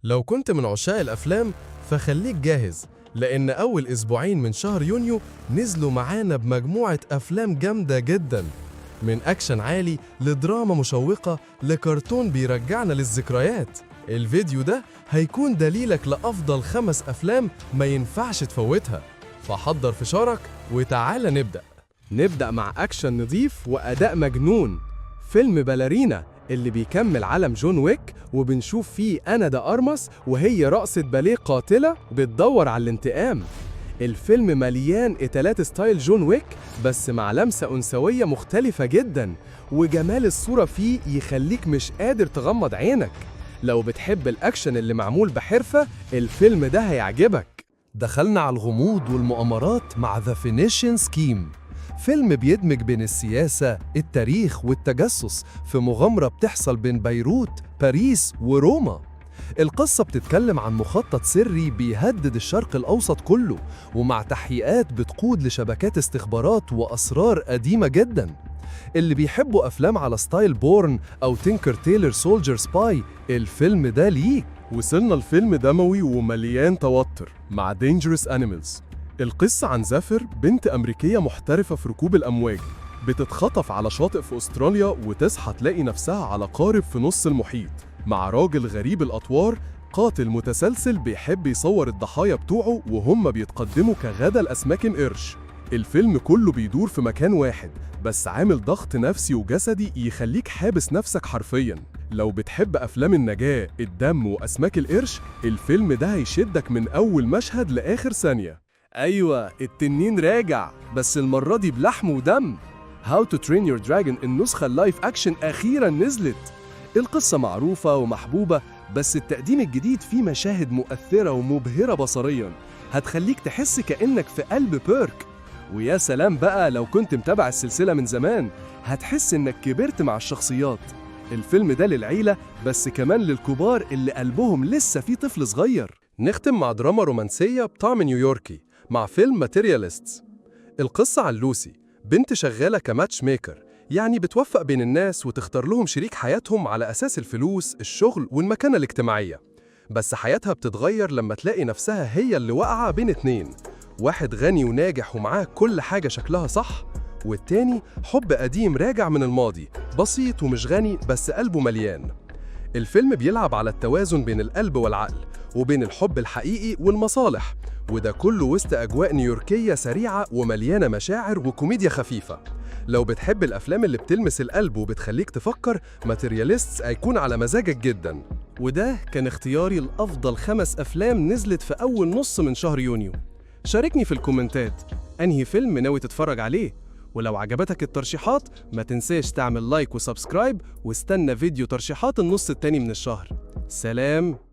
لو كنت من عشاق الأفلام فخليك جاهز، لأن أول أسبوعين من شهر يونيو نزلوا معانا بمجموعة أفلام جامدة جدا، من أكشن عالي لدراما مشوقة لكرتون بيرجعنا للذكريات. الفيديو ده هيكون دليلك لأفضل 5 أفلام ما ينفعش تفوتها، فحضر فشارك وتعالى نبدأ مع أكشن نظيف وأداء مجنون. فيلم باليرينا اللي بيكمل عالم جون ويك، وبنشوف فيه أنا دا أرماس وهي رقصة باليه قاتلة بتدور على الانتقام. الفيلم مليان قتالات ستايل جون ويك بس مع لمسة أنثوية مختلفة جدا، وجمال الصورة فيه يخليك مش قادر تغمض عينك. لو بتحب الأكشن اللي معمول بحرفة الفيلم ده هيعجبك. دخلنا على الغموض والمؤامرات مع The Finishing Scheme، فيلم بيدمج بين السياسة، التاريخ والتجسس في مغامرة بتحصل بين بيروت، باريس وروما. القصة بتتكلم عن مخطط سري بيهدد الشرق الأوسط كله، ومع تحقيقات بتقود لشبكات استخبارات وأسرار قديمة جدا. اللي بيحبوا أفلام على ستايل بورن أو تينكر تيلر سولجر سباي الفيلم ده ليك. وصلنا الفيلم دموي ومليان توتر مع Dangerous Animals. القصة عن زافر، بنت أمريكية محترفة في ركوب الأمواج، بتتخطف على شاطئ في أستراليا وتصحى تلاقي نفسها على قارب في نص المحيط مع راجل غريب الأطوار، قاتل متسلسل بيحب يصور الضحايا بتوعه وهم بيتقدموا كغدا الأسماك قرش. الفيلم كله بيدور في مكان واحد بس عامل ضغط نفسي وجسدي يخليك حابس نفسك حرفياً. لو بتحب أفلام النجاة، الدم وأسماك القرش الفيلم ده هيشدك من أول مشهد لآخر ثانية. أيوة، التنين راجع بس المرة دي بلحم ودم. How to Train Your Dragon النسخة اللايف أكشن أخيراً نزلت. القصة معروفة ومحبوبة بس التقديم الجديد فيه مشاهد مؤثرة ومبهرة بصرياً هتخليك تحس كأنك في قلب بيرك. ويا سلام بقى لو كنت متابع السلسلة من زمان، هتحس إنك كبرت مع الشخصيات. الفيلم ده للعيلة بس كمان للكبار اللي قلبهم لسه فيه طفل صغير. نختم مع دراما رومانسية بطعم نيويوركي مع فيلم ماتيرياليستس. القصة عن لوسي، بنت شغالة كماتش ميكر، يعني بتوفق بين الناس وتختار لهم شريك حياتهم على أساس الفلوس، الشغل والمكانة الاجتماعية. بس حياتها بتتغير لما تلاقي نفسها هي اللي واقعة بين اتنين، واحد غني وناجح ومعاه كل حاجة شكلها صح، والتاني حب قديم راجع من الماضي، بسيط ومش غني بس قلبه مليان. الفيلم بيلعب على التوازن بين القلب والعقل وبين الحب الحقيقي والمصالح، وده كله وسط أجواء نيويوركية سريعة ومليانة مشاعر وكوميديا خفيفة. لو بتحب الأفلام اللي بتلمس القلب وبتخليك تفكر، ماتيرياليستس هيكون على مزاجك جدا. وده كان اختياري لأفضل 5 أفلام نزلت في أول نص من شهر يونيو. شاركني في الكومنتات أنهي فيلم ناوي تتفرج عليه، ولو عجبتك الترشيحات ما تنساش تعمل لايك وسبسكرايب، واستنى فيديو ترشيحات النص التاني من الشهر. سلام.